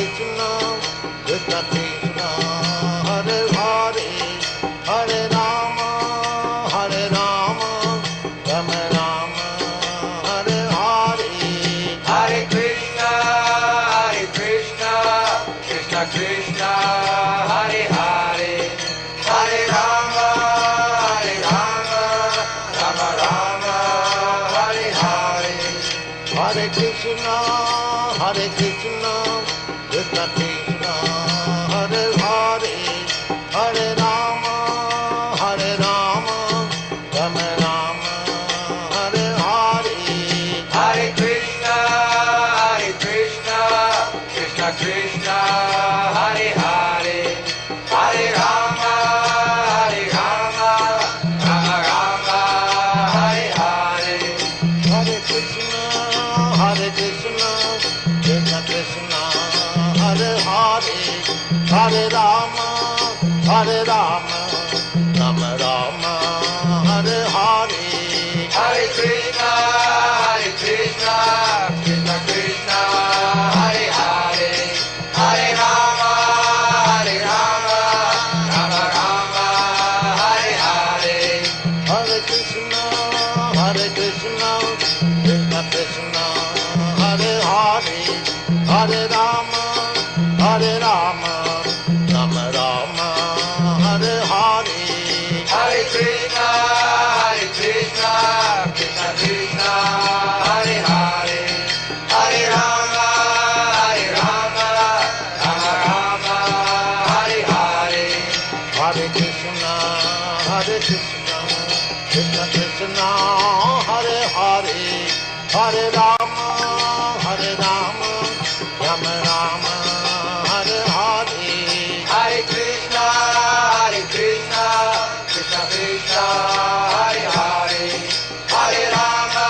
Krishna, Krishna Krishna, Hare Hare, Hare Rama, Hare Rama, Rama Rama, Hare Hare, Hare Krishna, Krishna Krishna, Hare Hare, Hare Rama, Rama Rama, Hare Hare, Hare Krishna, Krishna Krishna, Hare Hare, Hare Rama, Rama Rama, Hare Hare, Hare Krishna, Krishna Krishna, Hare Hare, Hare Rama, Rama Rama, Hare Hare, Hare Krishna, Krishna Krishna, Hare Hare, Hare Rama, Rama Rama, Hare Hare, Hare Krishna, Krishna Krishna, Hare Hare, Hare Rama, Rama Rama, Hare Hare, Hare Krishna, Krishna Krishna, Hare Hare, Hare Rama, Rama Rama, Hare Hare, Hare Krishna, Krishna Krishna, Hare Hare, Hare Rama, Rama Rama, Hare Hare, Hare Krishna, Krishna Krishna, Hare Hare, Hare Rama, Rama Rama, Hare Hare, Hare Krishna, Krishna Krishna, Hare Hare, Hare Rama,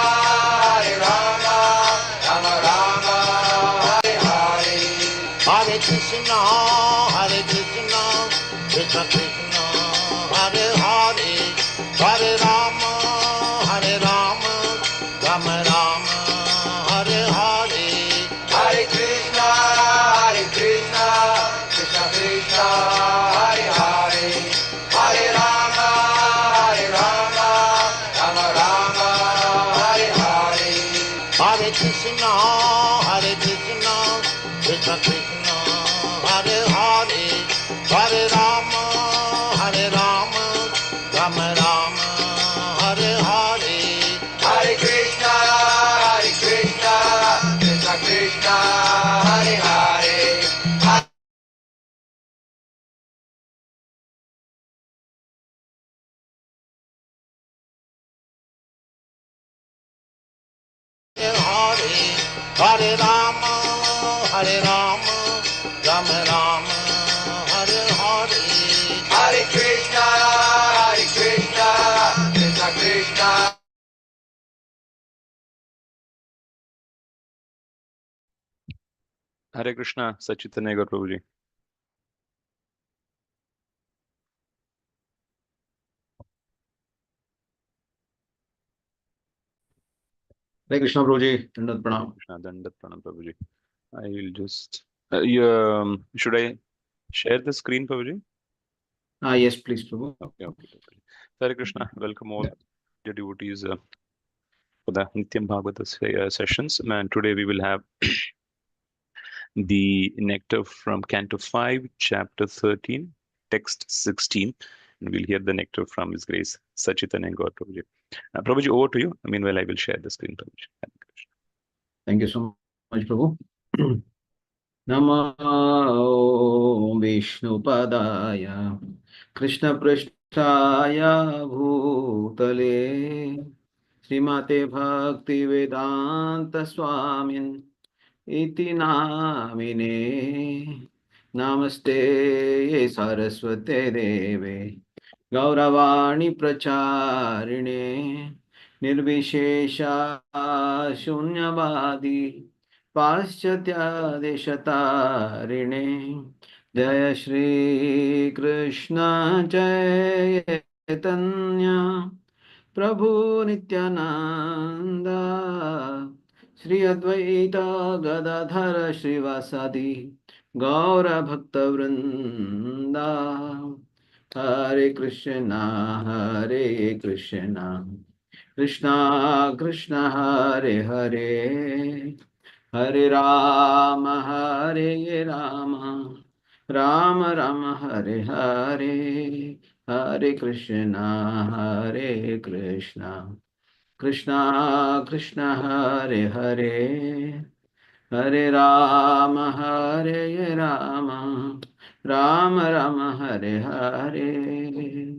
Rama Rama, Hare Hare, Hare Krishna, Krishna Krishna, Hare Hare, Hare Rama, Rama Rama, Hare Hare, Hare Krishna, Krishna Krishna, Hare Hare, Hare Rama, Rama Rama, Hare Hare, Hare Krishna, Krishna Krishna, Hare Hare, Hare Rama, Rama Rama, Hare Hare, Hare Krishna, Krishna Krishna, Hare Hare, Hare Rama, Rama Rama, Hare Hare, Hare Krishna, Krishna Krishna. Hare Krishna, Sachitanaya Prabhuji. Hare Krishna Prabhuji, Dandat Pranam. Krishna, Dandat Pranam Prabhuji. I will just, should I share the screen, Prabhuji? Yes, please, Prabhu. Okay. Hare Krishna, welcome all the devotees for the Nityam Bhagavata sessions. And today we will have the nectar from Canto 5, Chapter 13, Text 16. And we'll hear the nectar from His Grace, Sachitanaya Gaur Prabhuji. Prabhuji, over to you. Meanwhile, I will share the screen, Prabhuji. Thank you so much, Prabhu. Namo Vishnupadaya Krishna Prishtaya Bhutale Srimate Bhakti Vedanta Swamin Iti Namine Namaste Saraswate Deve Gauravani Pracharine Nirvishesha Shunyavadi Paschatya Deshatariणे Jaya Shri Krishna Chaitanya Prabhu Nityananda Shri Advaita Gadadhara Srivasadi Gaura Bhakta Vrinda. Hare Krishna, Hare Krishna, Krishna Krishna, Hare Hare, Hare Rama, Hare Rama, Rama Rama, Hare Hare, Hare Krishna, Hare Krishna, Krishna Krishna, Hare Hare, Hare Rama, Hare Rama, Rama Rama, Hare Hare.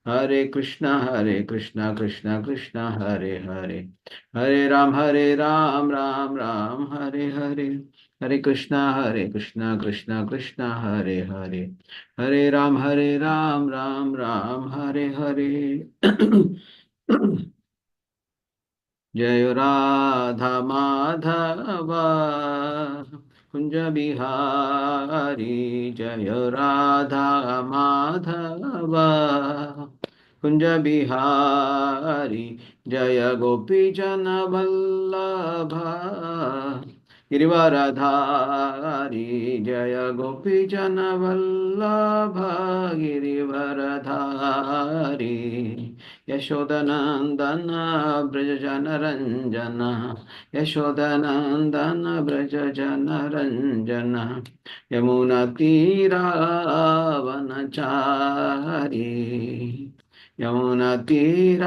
Hare Krishna, Krishna Krishna, Hare Hare. Hare Ram, Ram Ram, Hare Hare. Hare Krishna, Krishna Krishna, Hare Hare. Hare Ram, Ram Ram, Hare Hare. जय राधा माधव कुंज बिहारी, जय राधा माधव कुंज बिहारी, जय गोपी जन वल्लभ गिरिवरधारी, जय गोपी जन वल्लभ गिरिवरधारी, यशोदनंदन ब्रज जन रंजन, यशोदनंदन ब्रज जन रंजन, यमुना तीरावनचारी, यमुना तीरावनचारी,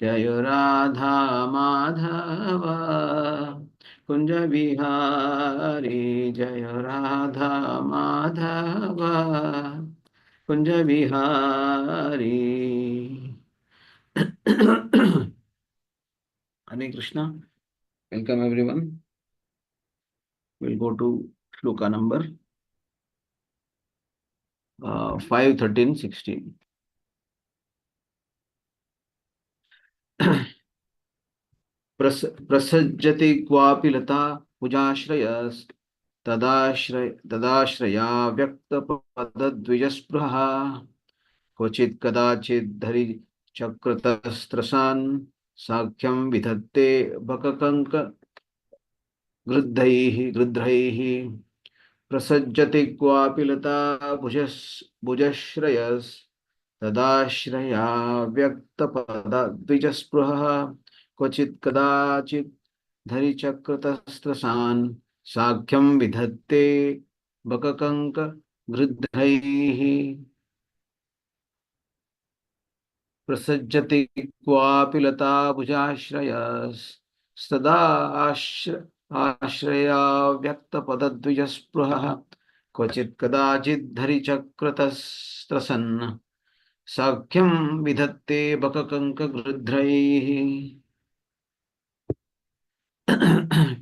जय राधा माधव कुंज बिहारी, जय Radha Madhav Kunj Bihari. Hare Krishna. Welcome everyone. We'll go to shloka number 5, 13, 16. प्रसज्जति क्वापि लता भुजाश्रयस् तदाश्रया व्यक्तपदद्विजस्पृहः क्वचित् कदाचित् धरि चक्रतस्त्रसान् साख्यं विधत्ते बककंक गृध्रैः प्रसज्जति क्वापि लता भुजश्रयस् तदाश्रया व्यक्तपदद्विजस्पृहः क्वचित् कदाचित् धरि चक्रतस्त्रसान् साख्यं विधत्ते बककंक गृध्रैः. प्रसज्जति क्वापि लता भुजाश्रयस्तदा आश्रया व्यक्तपदद्विजस्पृहः क्वचित् कदाचित् धरि चक्रतस्त्रसन् साख्यं विधत्ते बककंकगृध्रैः.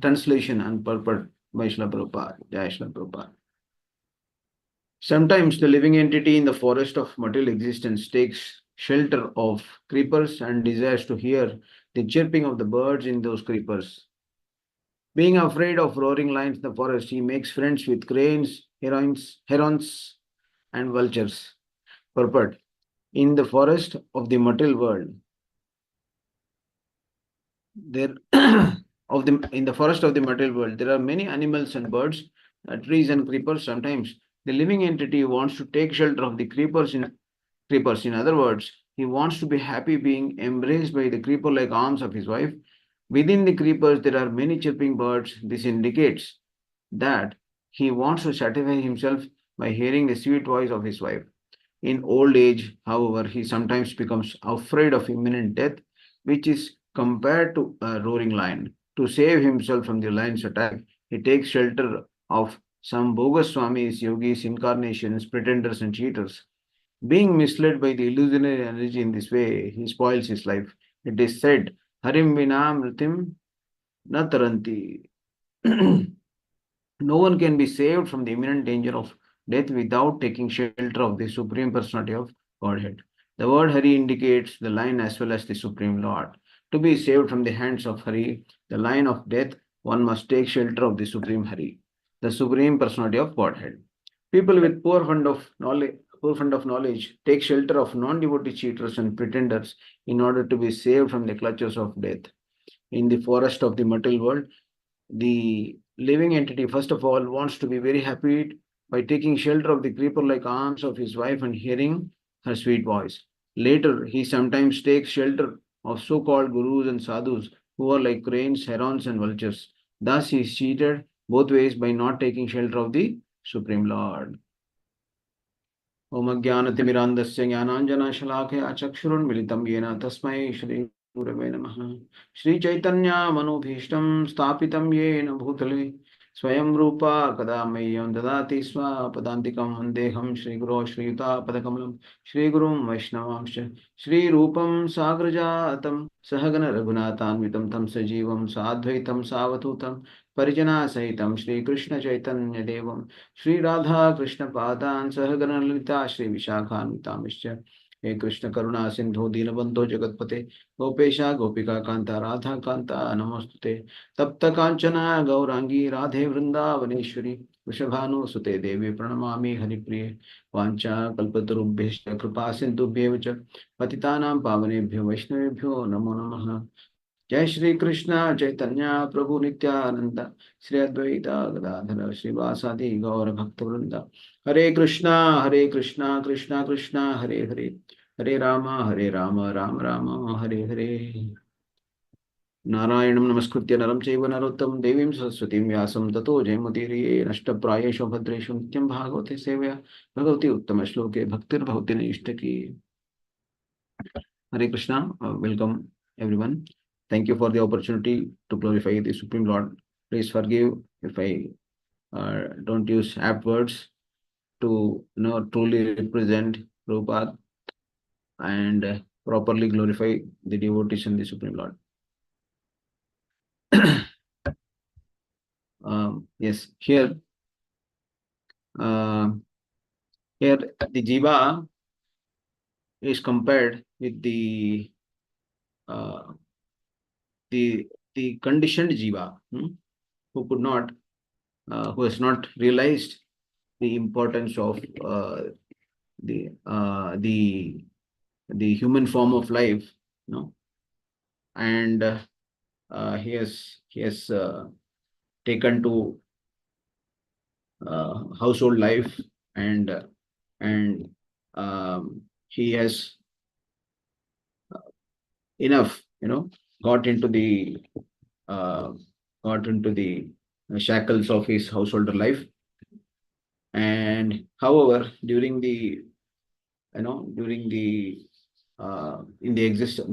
Translation and purport by Srila Prabhupada. Jai Srila Prabhupada. Sometimes the living entity in the forest of material existence takes shelter of creepers and desires to hear the chirping of the birds in those creepers. Being afraid of roaring lions in the forest, he makes friends with cranes, herons, and vultures. Purport: in the forest of the material world, in the forest of the material world, there are many animals and birds, trees and creepers. Sometimes the living entity wants to take shelter of the creepers. In other words, he wants to be happy being embraced by the creeper-like arms of his wife. Within the creepers, there are many chirping birds. This indicates that he wants to satisfy himself by hearing the sweet voice of his wife. In old age, however, he sometimes becomes afraid of imminent death, which is compared to a roaring lion. To save himself from the lion's attack, he takes shelter of some bogus swamis, yogis, incarnations, pretenders, and cheaters. Being misled by the illusionary energy in this way, he spoils his life. It is said, Harim vina mritim na taranti. No one can be saved from the imminent danger of death without taking shelter of the Supreme Personality of Godhead. The word Hari indicates the Lion as well as the Supreme Lord. To be saved from the hands of Hari, the Lion of death, one must take shelter of the Supreme Hari, the Supreme Personality of Godhead. People with poor fund of knowledge forefront of knowledge, take shelter of non-devotee cheaters and pretenders in order to be saved from the clutches of death. In the forest of the material world, the living entity, first of all, wants to be very happy by taking shelter of the creeper-like arms of his wife and hearing her sweet voice. Later, he sometimes takes shelter of so-called gurus and sadhus who are like cranes, herons, and vultures. Thus, he is cheated both ways by not taking shelter of the Supreme Lord. ओम अज्ञानतिमिरान्धस्य ज्ञानाञ्जनशलाकया चक्षुरुन्मिलितं येन तस्मै श्रीगुरवे नमः। श्रीचैतन्यमनोभीष्टं स्थापितं येन भूतले स्वयं रूपा कदा मह्यं ददाति स्वपदान्तिकं वन्देऽहं श्रीगुरो श्रीयुतापदकमलं श्रीगुरुं वैष्णवांश्च श्रीरूपं साग्रजातं सहगण रघुनाथान्वितं तं सजीवं साद्वैतं सावधूतं परिजना सहितं श्रीकृष्ण चैतन्य देवं श्री राधा कृष्ण पादान सहगण ललिता श्री विशाखान्वितांश्च हे कृष्ण करुणा सिंधु दीनबंधो जगतपते गोपेशा गोपिका कांता राधा कांता नमोस्तुते तप्त कांचना गौरांगी राधे वृंदावनेश्वरी वृषभानुसुते देवी प्रणमामि हरिप्रिये वाञ्छा कल्पतरुभ्यश्च कृपा सिन्धुभ्येव च पतितानां पावनेभ्यो वैष्णवेभ्यो नमो नमः। जय श्री कृष्ण चैतन्य प्रभु नित्यानंद श्री अद्वैता गदाधर श्रीवासादि गौर भक्त वृंद हरे कृष्णा कृष्णा कृष्णा हरे हरे हरे राम राम राम हरे हरे। नारायणं नमस्कृत्य नरं चैव नरोत्तमं देवीं सरस्वतीं व्यासं ततो जयमुदीरये नष्टप्रायेषु भद्रेषु नित्यं भागवते सेवया Bhagwati उत्तमश्लोके भक्तिर्भवति नैष्ठकी। Hare Krishna, welcome everyone. Thank you for the opportunity to glorify the Supreme Lord. Please forgive if I don't use apt words to truly represent Prabhupada and properly glorify the devotees and the Supreme Lord. Yes, here the jiva is compared with the conditioned jiva, who could not, who has not realized the importance of the human form of life, and he has taken to household life, and he has enough, got into the shackles of his householder life. And however, during the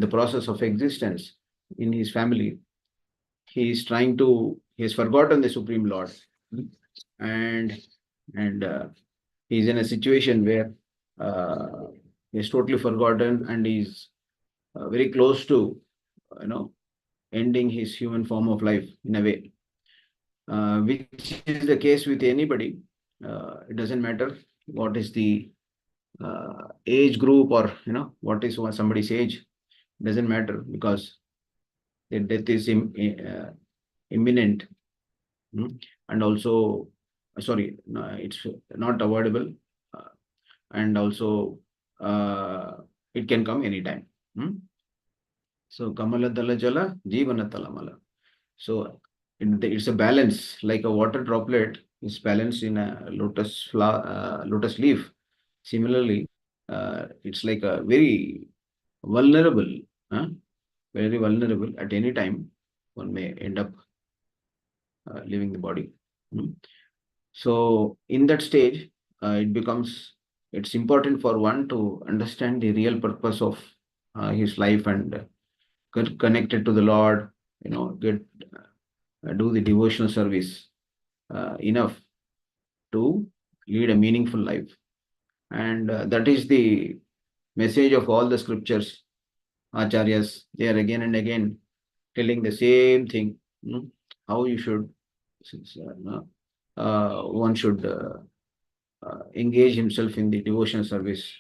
process of existence in his family, he has forgotten the Supreme Lord, and he is in a situation where he is totally forgotten, and he is very close to ending his human form of life in a way, which is the case with anybody. It doesn't matter what is the age group, or what is somebody's age. It doesn't matter, because the death is imminent, and also it's not avoidable, and also it can come anytime. So Kamala Dala Jala Jeevana Talamala. So it's a balance, like a water droplet is balanced in a lotus leaf. Similarly, it's like a very vulnerable, at any time one may end up leaving the body. So in that stage, it's important for one to understand the real purpose of his life, and connected to the Lord, do the devotional service enough to lead a meaningful life. And that is the message of all the scriptures. Acharyas, they are again and again telling the same thing, how you should, one should engage himself in the devotional service.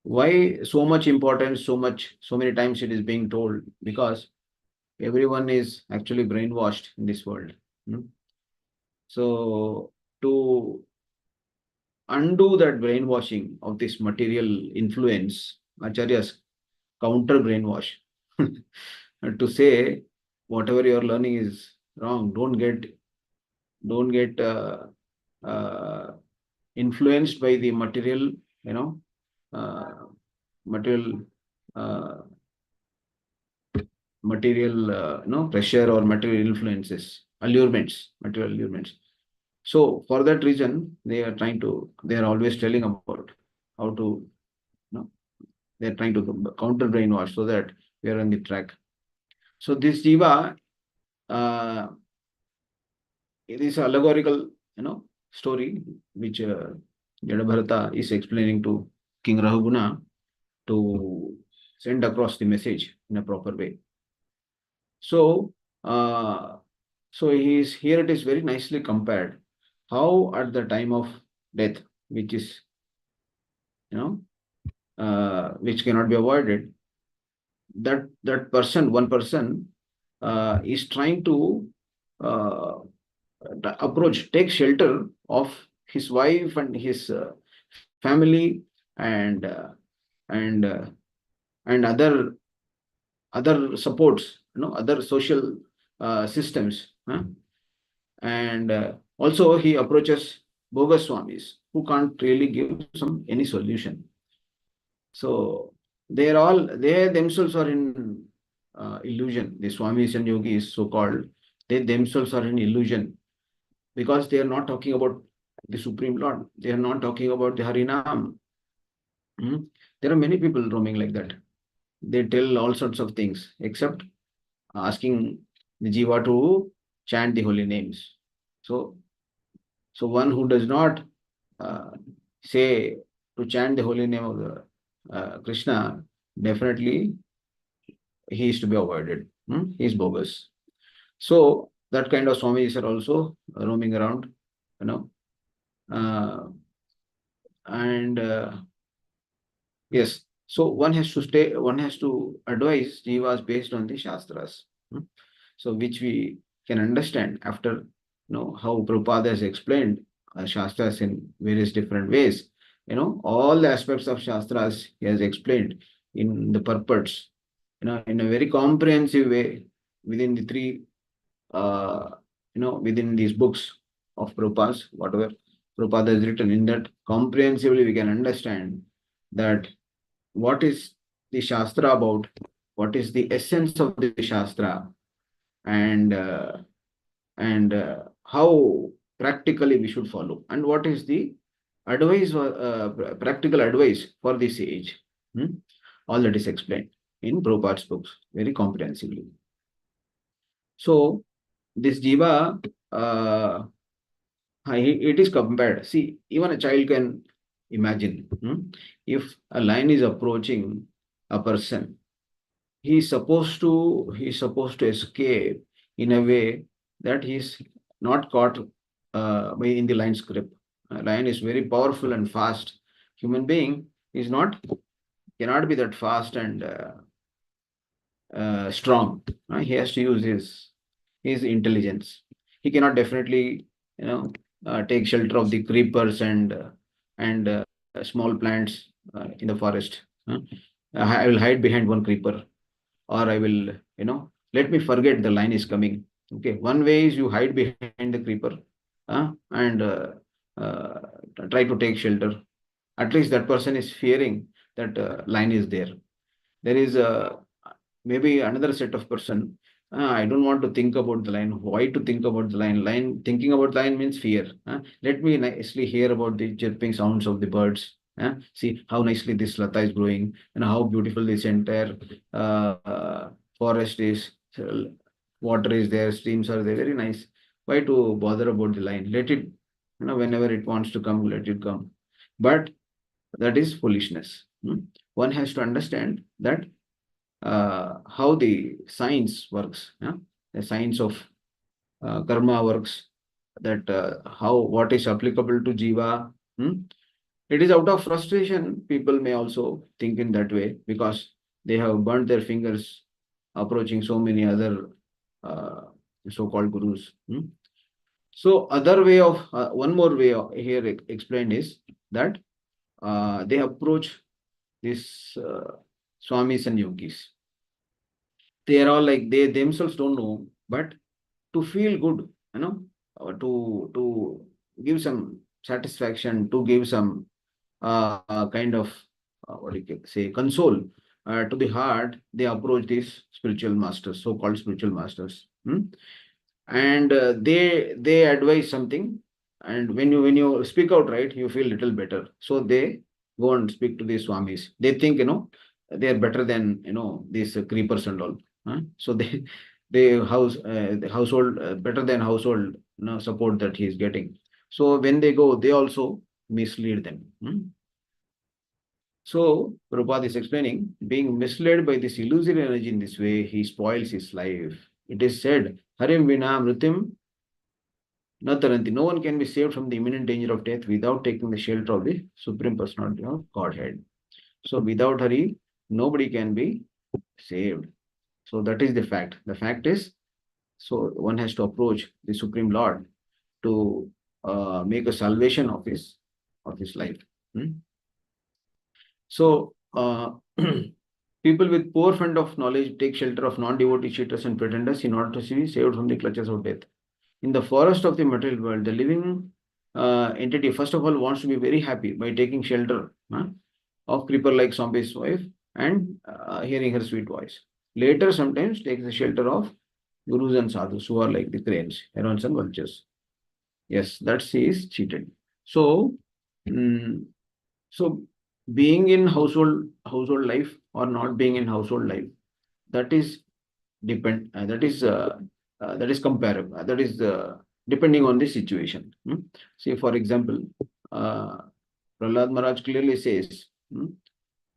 Why so much importance, so many times it is being told? Because everyone is actually brainwashed in this world. So to undo that brainwashing of this material influence, Acharya's counter brainwash to say whatever you're learning is wrong. Don't get influenced by the material, uh, material uh, pressure or material influences, material allurements. So for that reason, they are always telling about how to, they're trying to counter brainwash so that we are on the track. So this jiva, it is an allegorical, story which Jadabharata is explaining to King Rahuguna to send across the message in a proper way. So, here it is very nicely compared how at the time of death, which is, which cannot be avoided, that one person is trying to take shelter of his wife and his family and other supports, other social systems, and also he approaches bogus swamis who can't really give any solution. So they themselves are in illusion. The swamis and yogis, so called, they themselves are in illusion, because they are not talking about the Supreme Lord. They are not talking about the Harinam. There are many people roaming like that. They tell all sorts of things except asking the jiva to chant the holy names. So one who does not say to chant the holy name of the Krishna, definitely he is to be avoided. He is bogus. So that kind of swamis are also roaming around, and yes. So one has to advise jivas based on the shastras. So which we can understand after how Prabhupada has explained shastras in various different ways. All the aspects of shastras he has explained in the purports, in a very comprehensive way within the three, within these books of Prabhupada's, whatever Prabhupada has written. In that comprehensively we can understand that what is the Shastra about, what is the essence of the Shastra, and how practically we should follow, and what is the practical advice for this age. All that is explained in Prabhupada's books very comprehensively. So this jiva, it is compared. See, even a child can imagine, if a lion is approaching a person, he is supposed to escape in a way that he is not caught in the lion's grip. Lion is very powerful and fast. Human being cannot be that fast and strong. He has to use his intelligence. He cannot definitely, take shelter of the creepers and small plants in the forest. I will hide behind one creeper, or I will, let me forget the lion is coming. Okay, one way is you hide behind the creeper and try to take shelter. At least that person is fearing that lion is there. There is maybe another set of person. I don't want to think about the lion. Why to think about the lion? Thinking about lion means fear. Let me nicely hear about the chirping sounds of the birds. See how nicely this lata is growing and how beautiful this entire forest is. Water is there, streams are there, very nice. Why to bother about the lion? Let it, whenever it wants to come, let it come. But that is foolishness. One has to understand that how the science works, the science of karma works, that what is applicable to jiva. It is out of frustration. People may also think in that way because they have burnt their fingers approaching so many other so-called gurus. So other way of one more way here explained is that they approach these swamis and yogis. They are all like they themselves don't know, but to feel good, to give some satisfaction, to give some kind of what you can say console to the heart, they approach these spiritual masters, so-called spiritual masters. And they advise something, and when you speak out right, you feel little better. So they go and speak to these swamis. They think they are better than these creepers and all. So they the household better than household support that he is getting. So when they go, they also mislead them. So Prabhupada is explaining, being misled by this illusory energy in this way, he spoils his life. It is said, Harim Vina Mritim Nataranti. No one can be saved from the imminent danger of death without taking the shelter of the Supreme Personality of Godhead. So without Hari, nobody can be saved. So that is the fact. The fact is, so one has to approach the Supreme Lord to make a salvation of his life. So people with poor fund of knowledge take shelter of non-devotee cheaters and pretenders in order to be saved from the clutches of death. In the forest of the material world, the living entity, first of all, wants to be very happy by taking shelter of creeper like Zombie's wife and hearing her sweet voice. Later, sometimes takes the shelter of gurus and sadhus who are like the cranes, herons and vultures. Yes, that she is cheated. So, so being in household life or not being in household life, that is that is comparable. That is depending on the situation. See, for example, Prahlad Maharaj clearly says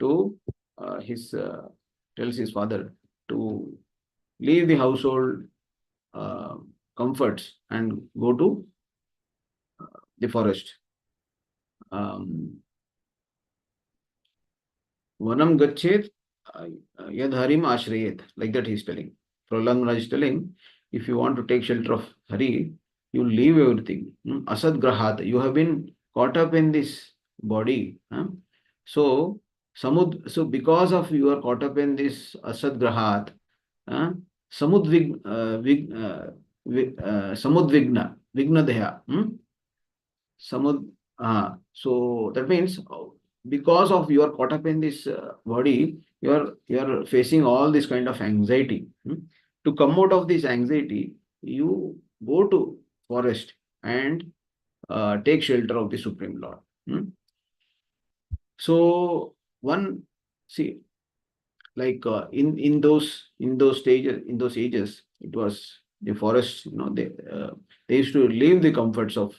to tells his father to leave the household comforts and go to the forest. Vanam gachet yad harim ashrayet. Like that he is telling. Prahlad Maharaj is telling, if you want to take shelter of Hari, you leave everything. Asad grahat. You have been caught up in this body. So because of you are caught up in this asad grahat, samudvigna vignadeha. So that means because of you are caught up in this body, you are facing all this kind of anxiety. To come out of this anxiety, you go to forest and take shelter of the Supreme Lord. So one see, like in those ages, it was the forest. They used to leave the comforts of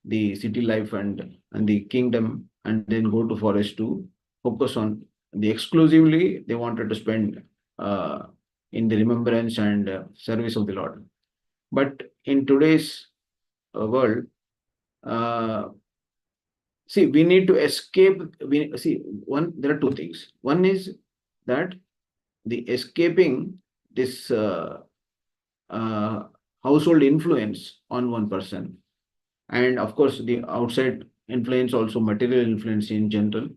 the city life and the kingdom, and then go to forest to focus on the exclusively they wanted to spend in the remembrance and service of the Lord. But in today's world, see, we need to escape. There are two things. One is that the escaping this household influence on one person, and of course the outside influence, also material influence in general,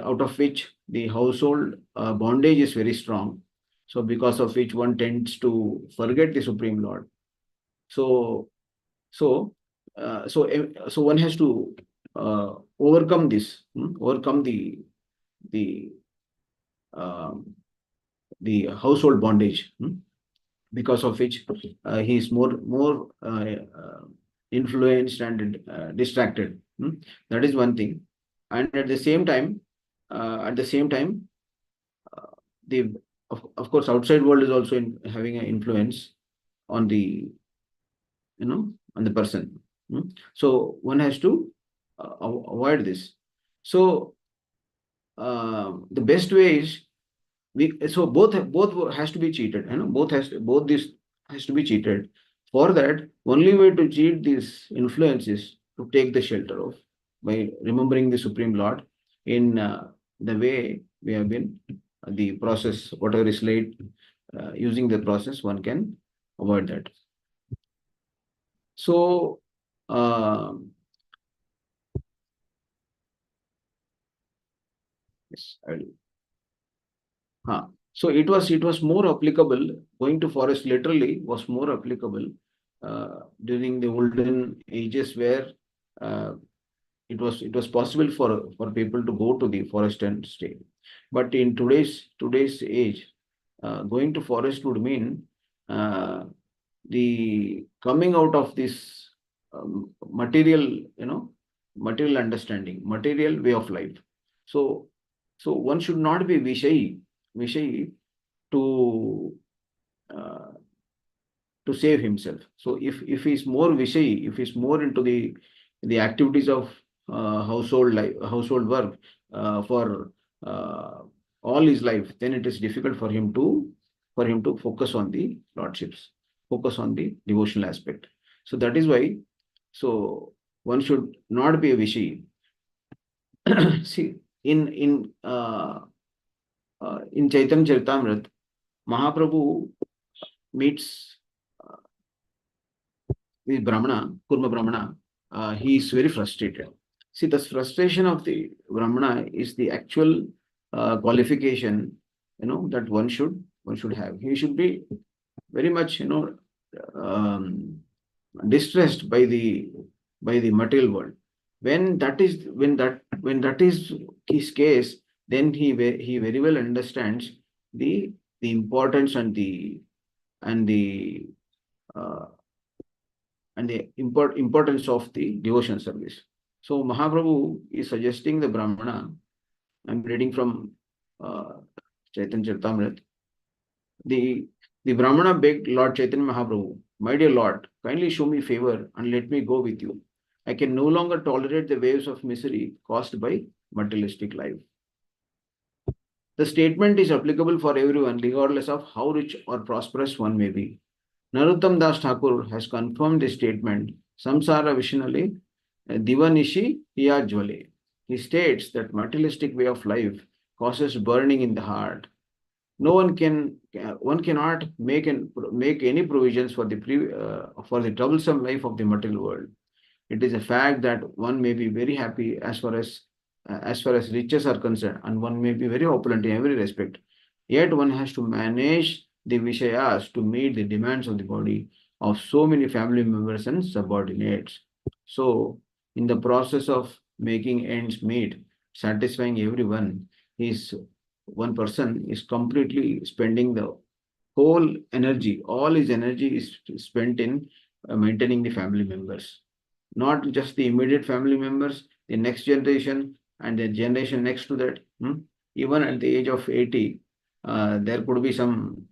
out of which the household bondage is very strong. So because of which one tends to forget the Supreme Lord. So one has to overcome this, overcome the household bondage, because of which he is more influenced and distracted. That is one thing. And at the same time, the of course outside world is also having an influence on the on the person. So one has to avoid this. So the best way is both has to be cheated. Both this has to be cheated. For that, only way to cheat these influences to take the shelter of by remembering the Supreme Lord in the way we have been the process, whatever is late, using the process, one can avoid that. So, yes, so it was more applicable. Going to forest literally was more applicable during the olden ages, where uh, it was possible for people to go to the forest and stay. But in today's age, going to forest would mean uh, the coming out of this material, material understanding, material way of life. So, so one should not be vishayi to uh, to save himself. So if he's more vishayi, if he's more into the activities of household life, household work for uh, all his life, then it is difficult for him to focus on the lordships, focus on the devotional aspect. So that is why, so one should not be a vishayi. See, in Chaitanya Charitamrita, Mahaprabhu meets the Brahmana, Kurma Brahmana. He is very frustrated. See, the frustration of the Brahmana is the actual qualification, that one should have. He should be very much, distressed by the material world. When that is his case, then he very well understands the importance and the uh, importance of the devotion service. So Mahaprabhu is suggesting the Brahmana. I'm reading from Chaitanya Charitamrita. The Brahmana begged Lord Chaitanya Mahaprabhu, "My dear Lord, kindly show me favor and let me go with you. I can no longer tolerate the waves of misery caused by materialistic life." The statement is applicable for everyone, regardless of how rich or prosperous one may be. Narottam Das Thakur has confirmed this statement, Samsara Vishnale Divanishi Hiyajwale. He states that materialistic way of life causes burning in the heart. No one cannot make any provisions for the troublesome life of the material world. It is a fact that one may be very happy as far as riches are concerned, and one may be very opulent in every respect. Yet one has to manage the Vishayas to meet the demands of the body of so many family members and subordinates. So, in the process of making ends meet, satisfying everyone, one person is completely spending the whole energy, all his energy is spent in maintaining the family members. Not just the immediate family members, the next generation and the generation next to that. Even at the age of 80, there could be some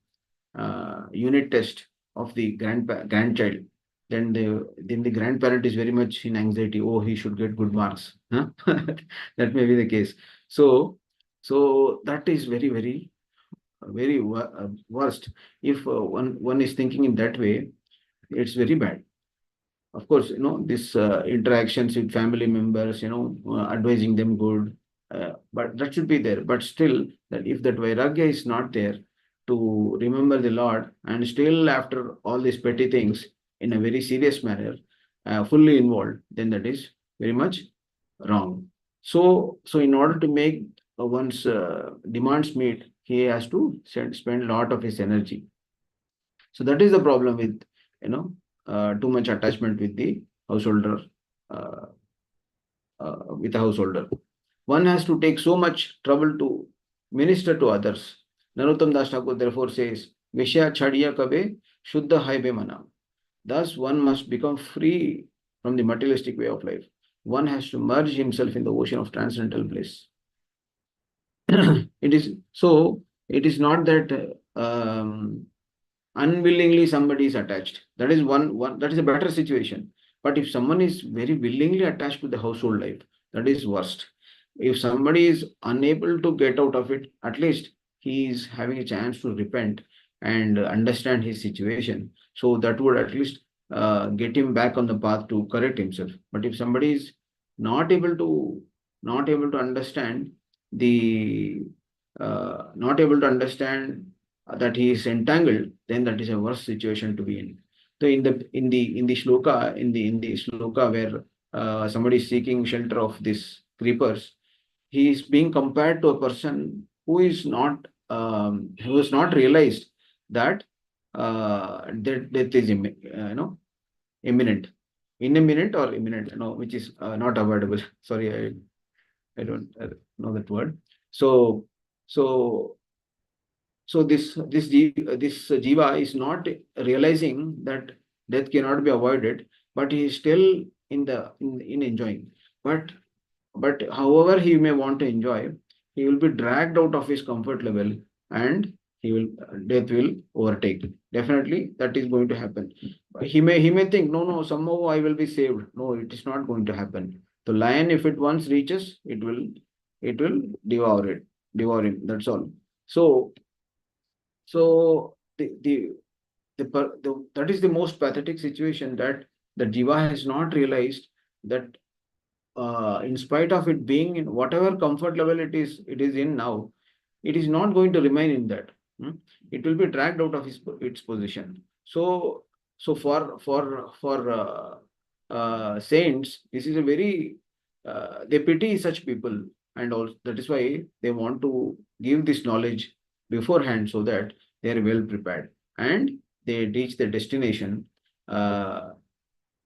unit test of the grandchild. Then the grandparent is very much in anxiety. Oh, he should get good marks. Huh? That may be the case. So that is very, very, very worst. If one is thinking in that way, it's very bad. Of course, this interactions with family members, advising them good, but that should be there. But still, that if that vairagya is not there to remember the Lord, and still after all these petty things in a very serious manner, fully involved, then that is very much wrong. So in order to make one's demands meet, he has to spend a lot of his energy. So that is the problem with, too much attachment with the householder, with a householder. One has to take so much trouble to minister to others. Narottam Das Thakur therefore says, Vishya chadiya kabe shuddha haibe mana. Thus one must become free from the materialistic way of life. One has to merge himself in the ocean of transcendental bliss. It is not that unwillingly somebody is attached. That is that is a better situation. But if someone is very willingly attached to the household life, that is worst. If somebody is unable to get out of it, at least he is having a chance to repent and understand his situation. So that would at least get him back on the path to correct himself. But if somebody is not able to understand that he is entangled, then that is a worse situation to be in. So in the shloka where somebody is seeking shelter of these creepers, he is being compared to a person who is not realized that death is imminent, or imminent, which is not avoidable. Sorry, I don't know that word. So so this jiva is not realizing that death cannot be avoided, but he is still in enjoying. But however he may want to enjoy, he will be dragged out of his comfort level, and death will overtake. Definitely, that is going to happen. He may think, no, somehow I will be saved. No, it is not going to happen. The lion, if it once reaches, it will devour him. That's all. So that is the most pathetic situation, that the jiva has not realized that in spite of it being in whatever comfort level it is in now, it is not going to remain in that. It will be dragged out of its position. So for saints, this is a very they pity such people, and also that is why they want to give this knowledge beforehand, so that they are well prepared and they reach their destination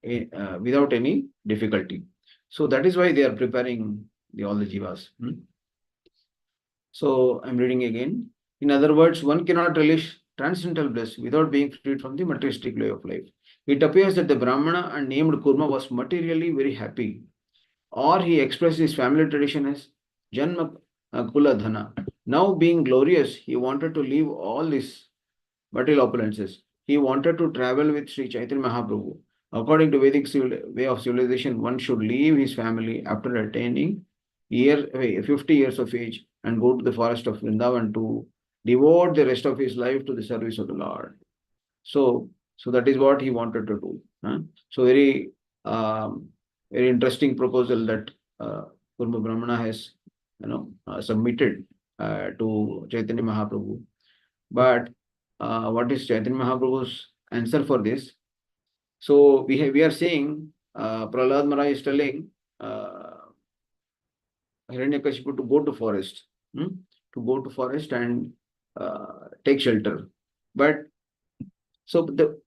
without any difficulty. So that is why they are preparing all the jivas. So I'm reading again. In other words, one cannot relish transcendental bliss without being freed from the materialistic way of life. It appears that the Brahmana and named Kurma was materially very happy, or he expressed his family tradition as Janma Kula Dhana. Now, being glorious, he wanted to leave all these material opulences. He wanted to travel with Sri Chaitanya Mahaprabhu. According to Vedic way of civilization, one should leave his family after attaining 50 years of age and go to the forest of Vrindavan to devote the rest of his life to the service of the Lord. So that is what he wanted to do. So very interesting proposal that Kurma Brahmana has submitted to Chaitanya Mahaprabhu. But what is Chaitanya Mahaprabhu's answer for this? So we are saying Prahlad Maharaj is telling Hiranyakashipu to go to forest, and take shelter. But the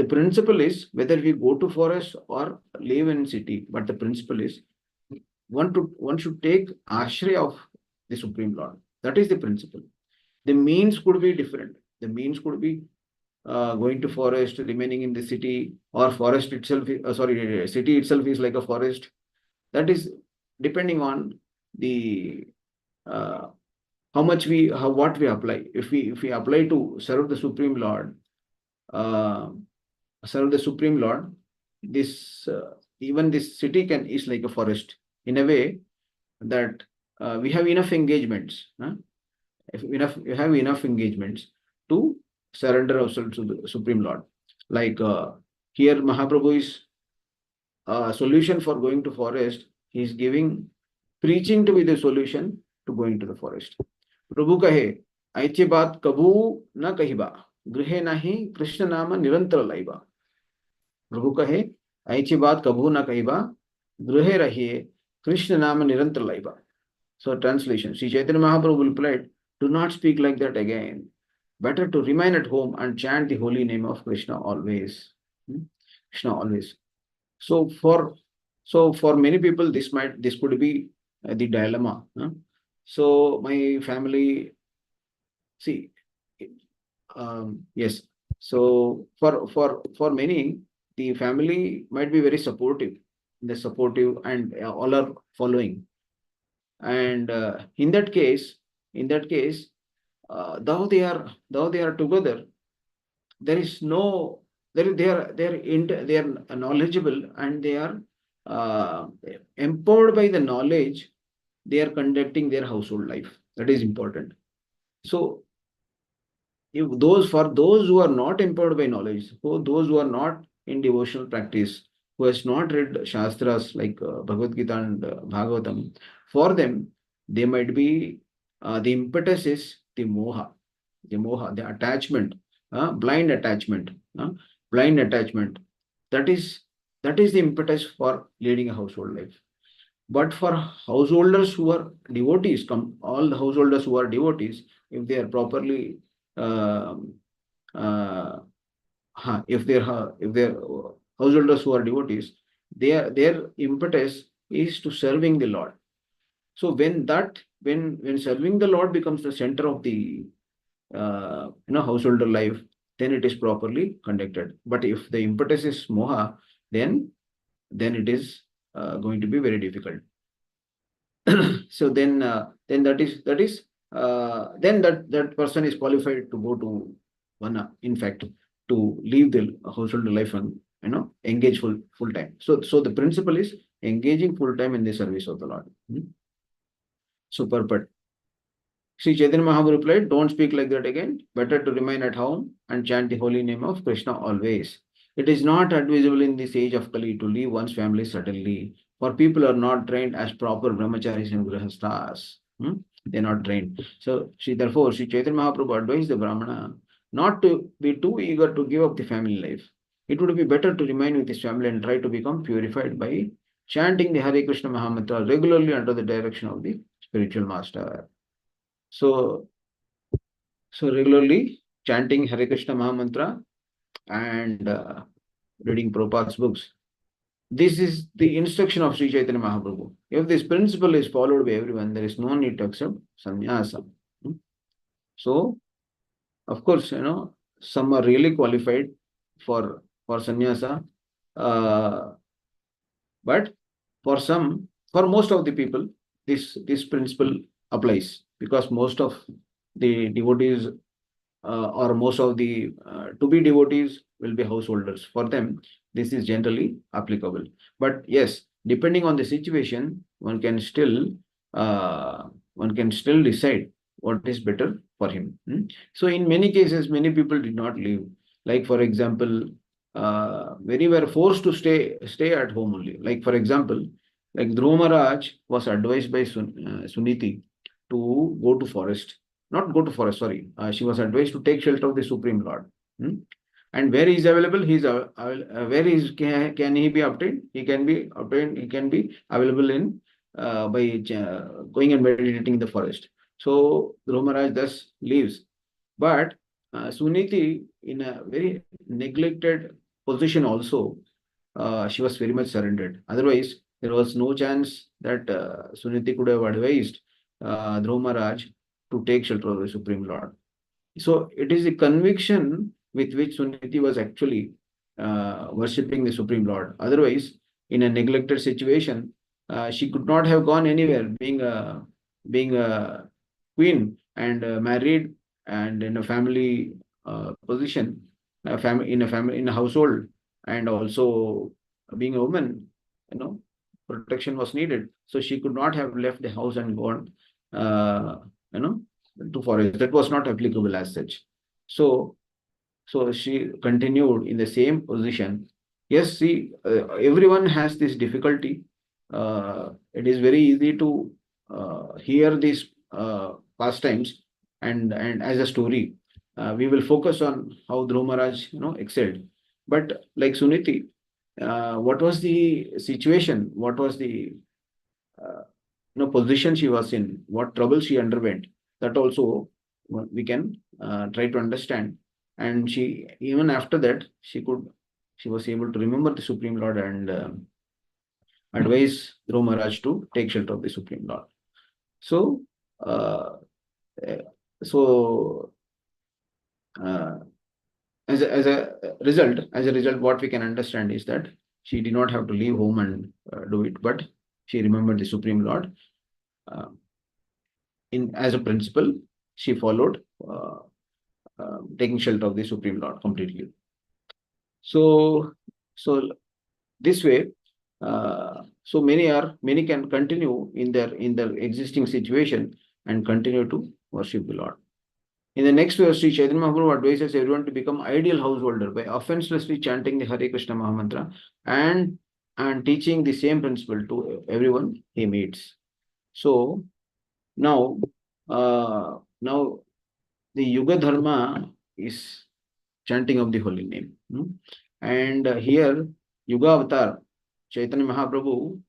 principle is whether we go to forest or live in city. But the principle is one should take ashray of the Supreme Lord. That is the principle. The means could be different. The means could be going to forest, remaining in the city, or forest itself. City itself is like a forest. That is depending on the what we apply. If we apply to serve the Supreme Lord, this even this city is like a forest in a way that we have enough engagements. If we have enough engagements to surrender ourselves to the Supreme Lord. Like here, Mahaprabhu is a solution for going to forest. He is giving preaching to be the solution to going to the forest. Prabhu kahe, aiche baat kabhu na kahiba, grihe nahi Krishna nama nirantar laiba. Prabhu kahe, aiche baat kabhu na kahiba, grihe rahiye Krishna nama nirantar laiba. So translation, Sri Chaitanya Mahaprabhu replied, do not speak like that again. Better to remain at home and chant the holy name of Krishna always. Krishna always. So for many people, this could be the dilemma. So my family, yes. So for many, the family might be very supportive. They're supportive and all are following. And in that case, though they are together, there is no they are knowledgeable, and they are empowered by the knowledge. They are conducting their household life. That is important. So for those who are not empowered by knowledge, those who are not in devotional practice, who has not read Shastras like Bhagavad Gita and Bhagavatam, for them, they might be the impetus is the moha, the attachment. blind attachment. Blind attachment. That is the impetus for leading a household life. But for householders who are devotees, all the householders who are devotees, if they are properly, if they're householders who are devotees, their impetus is to serving the Lord. So when serving the Lord becomes the center of the householder life, then it is properly conducted. But if the impetus is moha, then it is going to be very difficult. So then then that person is qualified to go to vana, in fact, to leave the household life and engage full time. So the principle is engaging full time in the service of the Lord. So purport. Sri Chaitanya Mahaprabhu replied, don't speak like that again. Better to remain at home and chant the holy name of Krishna always. It is not advisable in this age of Kali to leave one's family suddenly, for people are not trained as proper brahmacharis and grihasthas. They are not trained. So therefore, Sri Chaitanya Mahaprabhu advised the Brahmana not to be too eager to give up the family life. It would be better to remain with his family and try to become purified by chanting the Hare Krishna Mahamantra regularly under the direction of the spiritual master. So regularly chanting Hare Krishna Mahamantra and reading Prabhupada's books. This is the instruction of Sri Chaitanya Mahaprabhu. If this principle is followed by everyone, there is no need to accept sannyasa. So, of course, some are really qualified for sannyasa, but for most of the people, this principle applies, because most of the devotees or most of the to-be devotees will be householders. For them, this is generally applicable. But yes, depending on the situation, one can still decide what is better for him. So in many cases, many people did not leave. Like for example, many were forced to stay at home only. Like for example, like Dhruva Maharaj was advised by Suniti to go to forest. Not go to forest, sorry. She was advised to take shelter of the Supreme Lord. And where he is available, can he be obtained? He can be obtained. He can be available in by going and meditating in the forest. So Dhruva Maharaj thus leaves. But Suniti, in a very neglected position also, she was very much surrendered. Otherwise, there was no chance that Suniti could have advised Dhruva Maharaj to take shelter of the Supreme Lord. So it is the conviction with which Suniti was actually worshipping the Supreme Lord. Otherwise, in a neglected situation, she could not have gone anywhere, being a queen and married and in a family position, in a household, and also being a woman, protection was needed. So she could not have left the house and gone, to forest. That was not applicable as such. So she continued in the same position. Yes, see, everyone has this difficulty. It is very easy to hear these pastimes and as a story. We will focus on how Dhruva Maharaj, excelled. But like Suniti, what was the situation? What was the position she was in? What trouble she underwent? That also we can try to understand. And she, even after that, she was able to remember the Supreme Lord and advise Dhruva Maharaj to take shelter of the Supreme Lord. So, as a result, what we can understand is that she did not have to leave home and do it, but she remembered the Supreme Lord. As a principle, she followed taking shelter of the Supreme Lord completely. So this way, so many can continue in their existing situation and continue to worship the Lord. In the next verse, Sri Chaitanya Mahaprabhu advises everyone to become ideal householder by offenselessly chanting the Hare Krishna Mahamantra and teaching the same principle to everyone he meets. So now the Yuga Dharma is chanting of the holy name. And here Yuga Avatar Chaitanya Mahaprabhu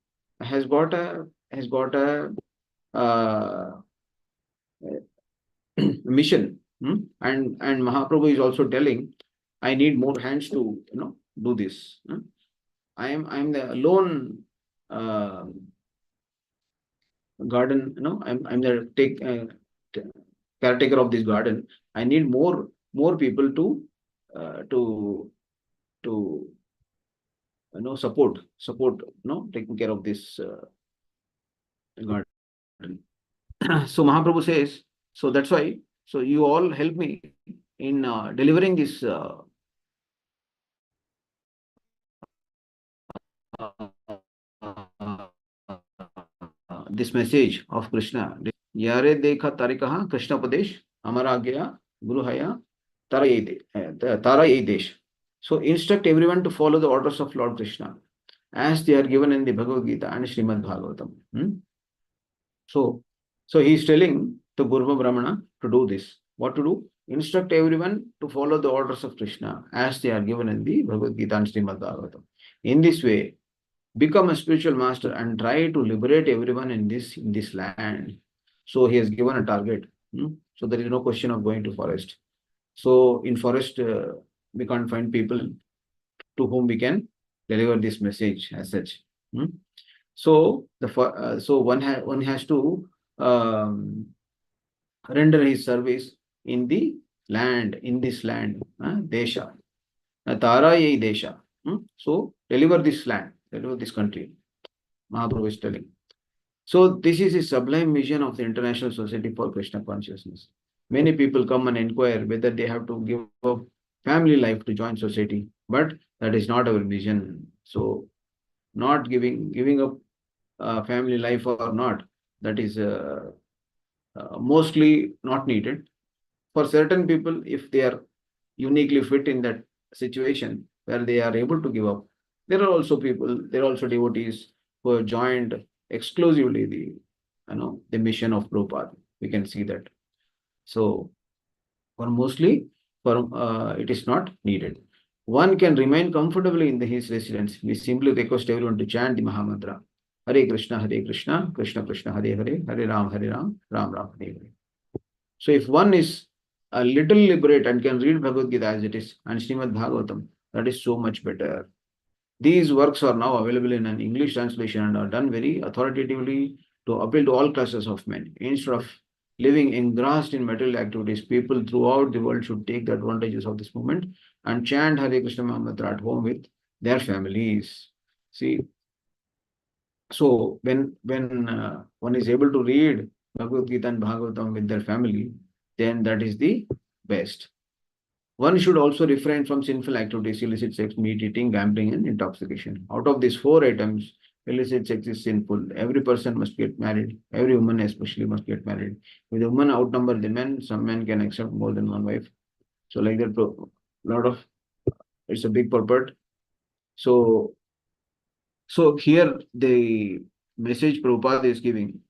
has got a mission, and Mahaprabhu is also telling, I need more hands to do this. I am the lone garden, I'm the caretaker of this garden. I need more people to support taking care of this garden. So Mahaprabhu says, so that's why, so you all help me in delivering this this message of Krishna. Yare dekha tarikaha Krishna Padesh Amaragya Guru Haya Tara Desh. So instruct everyone to follow the orders of Lord Krishna as they are given in the Bhagavad Gita and Srimad Bhagavatam. So he is telling to Gurva Brahmana to do this. What to do? Instruct everyone to follow the orders of Krishna as they are given in the Bhagavad Gita and Srimad Bhagavatam. In this way, become a spiritual master and try to liberate everyone in this land. So he has given a target. So there is no question of going to forest. So in forest, we can't find people to whom we can deliver this message as such. So one has to render his service in the land, in this land, Desha. Tara ye Desha. So deliver this land, deliver this country. Mahaprabhu is telling. So this is a sublime vision of the International Society for Krishna Consciousness. Many people come and inquire whether they have to give up family life to join society, but that is not our vision. So not giving up family life or not, that is mostly not needed. For certain people, if they are uniquely fit in that situation where they are able to give up, there are also devotees who have joined exclusively the mission of Prabhupada. We can see that. So for mostly, it is not needed. One can remain comfortably in his residence. We simply request everyone to chant the Mahamantra. Hare Krishna, Krishna Krishna, Hare Hare, Hare Ram, Ram Ram, Hare Hare. So if one is a little liberate and can read Bhagavad Gita as it is and Srimad Bhagavatam, that is so much better. These works are now available in an English translation and are done very authoritatively to appeal to all classes of men. Instead of living engrossed in material activities, people throughout the world should take the advantages of this moment and chant Hare Krishna Mahamantra at home with their families. See, so when one is able to read Bhagavad Gita and Bhagavatam with their family, then that is the best. One should also refrain from sinful activities, illicit sex, meat eating, gambling, and intoxication. Out of these 4 items, illicit sex is sinful. Every person must get married. Every woman especially must get married. If the women outnumber the men, some men can accept more than one wife. So like that, it's a big purport. So here the message Prabhupada is giving.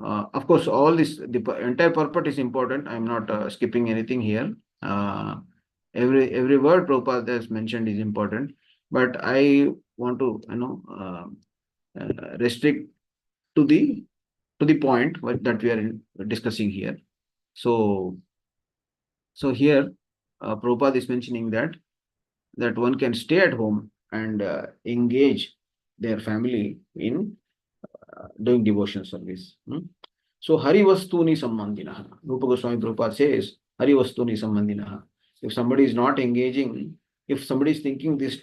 Of course, all this, the entire purport is important. I'm not skipping anything here. Every word Prabhupada has mentioned is important, but I want to restrict to the point that we are discussing here. So here Prabhupada is mentioning that one can stay at home and engage their family in doing devotion service. So Hari Vastuni Sambandhinaha. Rupa Goswami Prabhupada says Hari Vastuni Sambandhinaha. If somebody is not engaging, if somebody is thinking this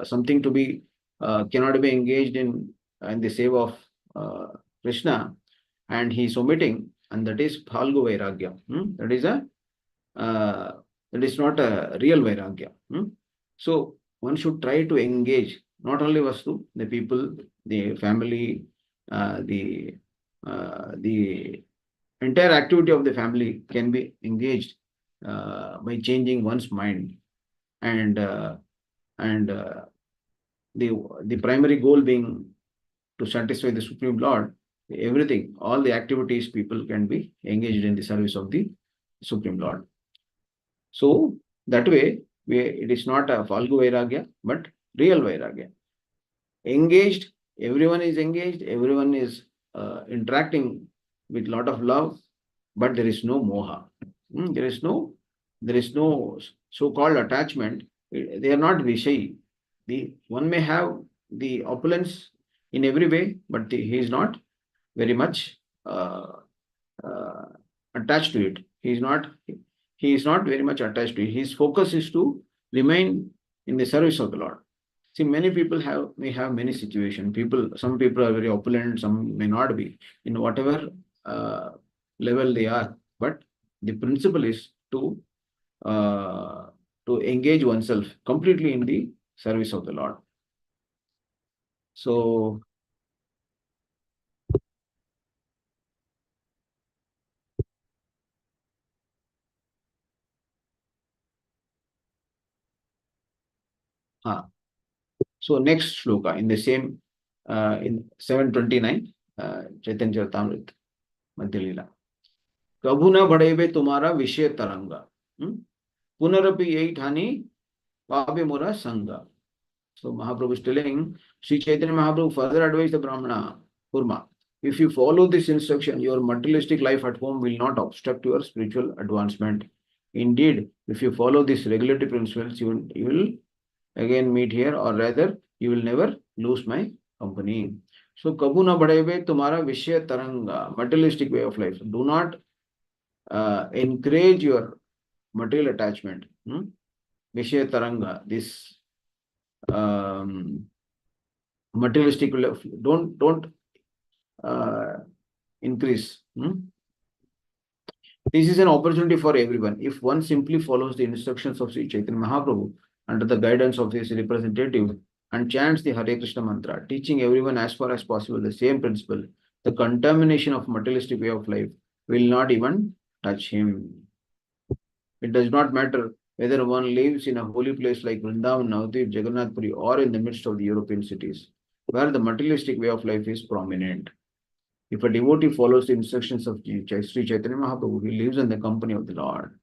something to be cannot be engaged in the seva of Krishna, and he is omitting, and that is Phalgu Vairagya. That is not a real Vairagya. So one should try to engage not only Vastu, the people, the family, the entire activity of the family can be engaged by changing one's mind, and the primary goal being to satisfy the Supreme Lord. Everything, all the activities, people can be engaged in the service of the Supreme Lord. So That way, it is not a Falgu Vairagya, but real Vairagya. Engaged, everyone is engaged, everyone is interacting with lot of love, but there is no moha. There is no so-called attachment. They are not Vishayi. One may have the opulence in every way, but he is not very much attached to it. He is not very much attached to it. His focus is to remain in the service of the Lord. See, many people may have many situations. Some people are very opulent, some may not be, in whatever level they are. But the principle is to engage oneself completely in the service of the Lord. So, so next shloka in the same in 729 Chaitanya Charitamrita Madhya Leela. कभू न बढ़ेबे तुम्हारा विषय तरंगा पुनरपि यही ठानी पापे मोरा संगा. So Mahaprabhu is telling, Sri Chaitanya Mahaprabhu further advised the Brahmana, Kurma, if you follow this instruction, your materialistic life at home will not obstruct your spiritual advancement. Indeed, if you follow these regulatory principles, you will again meet here, or rather, you will never lose my company. So, Kabhu na badhebe tumhara vishya taranga, materialistic way of life. Do not encourage your material attachment. Vishya taranga, this materialistic way of life. Don't increase. This is an opportunity for everyone. If one simply follows the instructions of Sri Chaitanya Mahaprabhu under the guidance of his representative and chants the Hare Krishna mantra, teaching everyone as far as possible the same principle, the contamination of materialistic way of life will not even touch him. It does not matter whether one lives in a holy place like Vrindavan, Navadvip, Jagannath Puri, or in the midst of the European cities, where the materialistic way of life is prominent. If a devotee follows the instructions of Sri Chaitanya Mahaprabhu, he lives in the company of the Lord.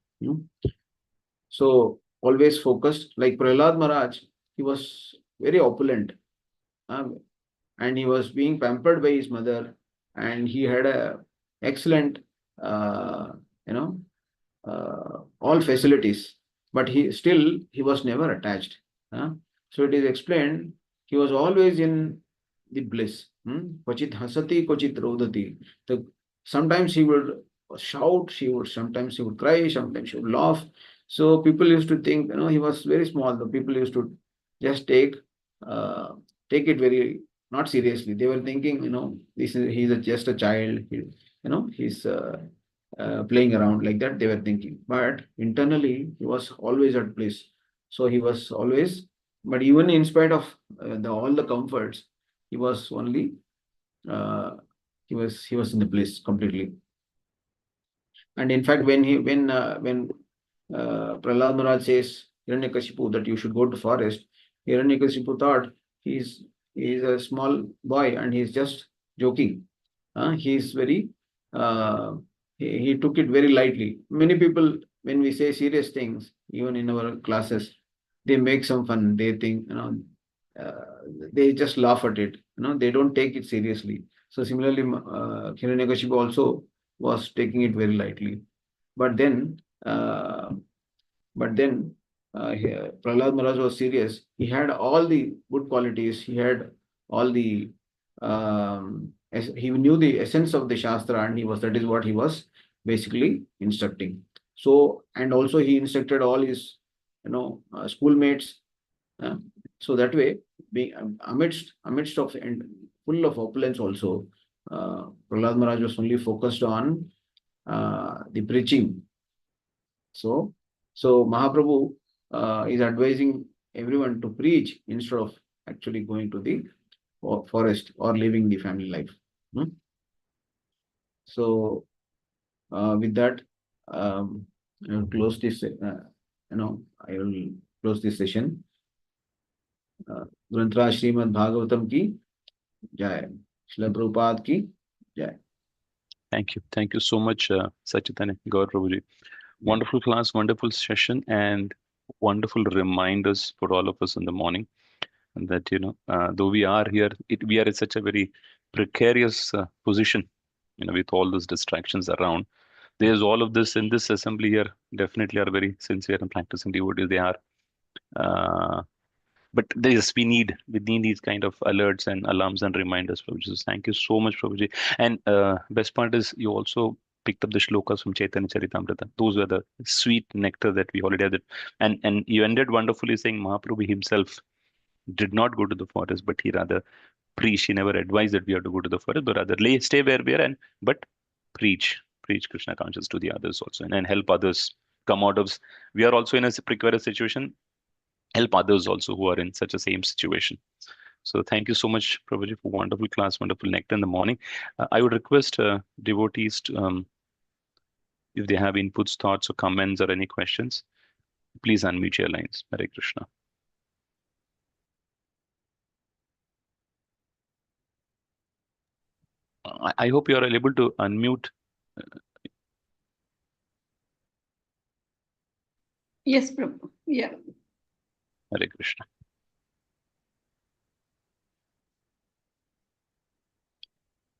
So, always focused. Like Prahlad Maharaj, he was very opulent. And he was being pampered by his mother. And he had a excellent, all facilities. But he was never attached. So, it is explained, he was always in the bliss. Kvachit hasati, kvachit rodati. Sometimes he would shout, sometimes he would cry, sometimes he would laugh. So people used to think, he was very small. The people used to just take it very not seriously. They were thinking, he's just a child. He's playing around like that. They were thinking, but internally he was always at bliss. So he was always, but even in spite of all the comforts, he was only he was in the bliss completely. And in fact, when Prahlad Maharaj says Hiranyakashipu that you should go to forest, Hiranyakashipu thought he's a small boy and he's just joking. He's very he took it very lightly. Many people, when we say serious things, even in our classes, they make some fun. They think, they just laugh at it. They don't take it seriously. So similarly, Hiranyakashipu also was taking it very lightly. But then Prahlad Maharaj was serious. He had all the good qualities. He had all the he knew the essence of the Shastra, and that is what he was basically instructing. So, and also he instructed all his schoolmates. So that way, being amidst of and full of opulence also, Prahlad Maharaj was only focused on the preaching. So Mahaprabhu is advising everyone to preach instead of actually going to the forest or living the family life. So with that, I will close this. I will close this session. Grantra Srimad Bhagavatam ki jai. Srila Prabhupada ki jai. Thank you. Thank you so much, Sachitanya Gaur Prabhuji. Wonderful class, wonderful session. And wonderful reminders for all of us in the morning. And that, though we are here, we are in such a very precarious position, with all those distractions around. There's all of this in this assembly here, definitely are very sincere and practicing devotees. They are. But this we need these kind of alerts and alarms and reminders, Prabhuji. So thank you so much, Prabhuji. And best part is you also picked up the shlokas from Chaitanya Charitamrita. Those were the sweet nectar that we already had. And you ended wonderfully saying Mahaprabhu himself did not go to the forest, but he rather preached. He never advised that we have to go to the forest, but rather stay where we are but preach Krishna consciousness to the others also, and help others come out of. We are also in a precarious situation. Help others also who are in such a same situation. So thank you so much, Prabhuji, for wonderful class, wonderful nectar in the morning. I would request devotees to, if they have inputs, thoughts, or comments, or any questions, please unmute your lines. Hare Krishna. I hope you are able to unmute. Yes, Prabhu. Yeah. Hare Krishna.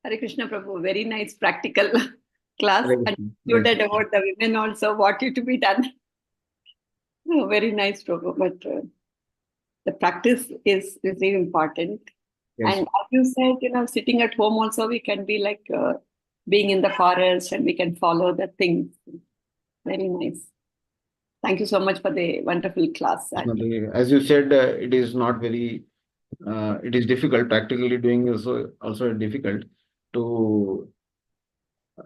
Hare Krishna, Prabhu. Very nice practical class. Hare And Krishna. included about the women also, what is to be done. Oh, very nice, Prabhu. But the practice is really important. Yes. And as you said, sitting at home also, we can be like being in the forest and we can follow the things. Very nice. Thank you so much for the wonderful class. And As you said, it is not very, it is difficult. Practically doing is also difficult to,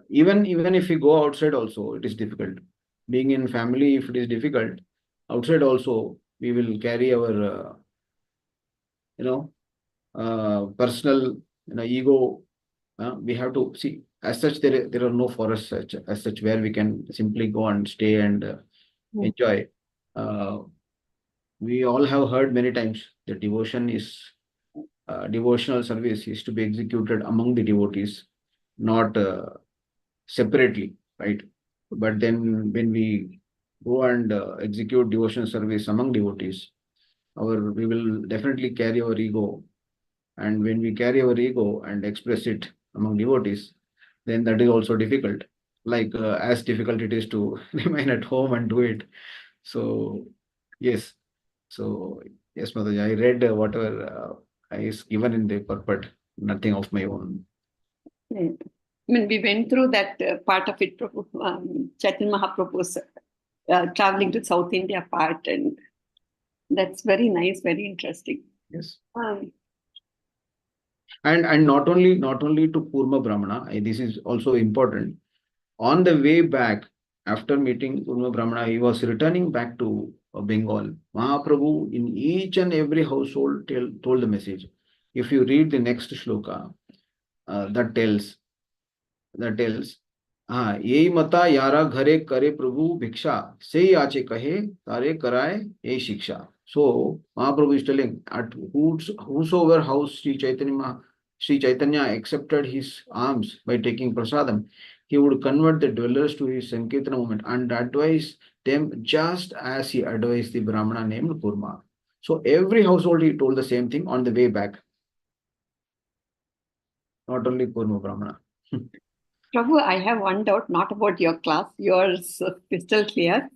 even if we go outside also, it is difficult. Being in family, if it is difficult, outside also, we will carry our, personal, ego. We have to see, as such, there are no forests as such where we can simply go and stay and enjoy. We all have heard many times that devotional service is to be executed among the devotees, not separately, right? But then when we go and execute devotional service among devotees, we will definitely carry our ego. And when we carry our ego and express it among devotees, then that is also difficult. Like as difficult it is to remain at home and do it. So yes. So yes, Mataji, I read whatever is given in the purport, nothing of my own. I mean, we went through that part of it, Prabhu, Chaitanya Mahaprabhu's traveling to South India part, and that's very nice, very interesting. Yes. And not only to Purma Brahmana, this is also important. On the way back, after meeting Purma Brahmana, he was returning back to Bengal. Mahaprabhu in each and every household told the message. If you read the next shloka, that tells, यही मता यारा घरे करे प्रभु भिक्षा से आचे कहे तारे कराए ये शिक्षा. So Mahaprabhu is telling, at whosoever house Sri Chaitanya accepted his alms by taking prasadam, he would convert the dwellers to his Sankirtana movement and advise them just as he advised the Brahmana named Purma. So every household he told the same thing on the way back. Not only Purma Brahmana. Prabhu, I have one doubt, not about your class. Yours crystal clear.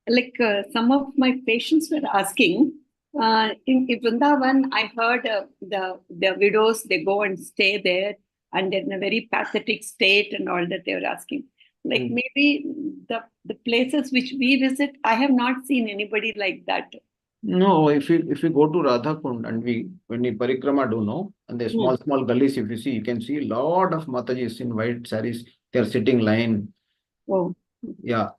Like some of my patients were asking, in Vrindavan, I heard the widows, they go and stay there and they're in a very pathetic state and all that they were asking. Like maybe the places which we visit, I have not seen anybody like that. No, if you go to Radhakund and when we parikrama do, no, and the small gullies, if you see, you can see a lot of Matajis in white saris. They are sitting line. Oh, yeah.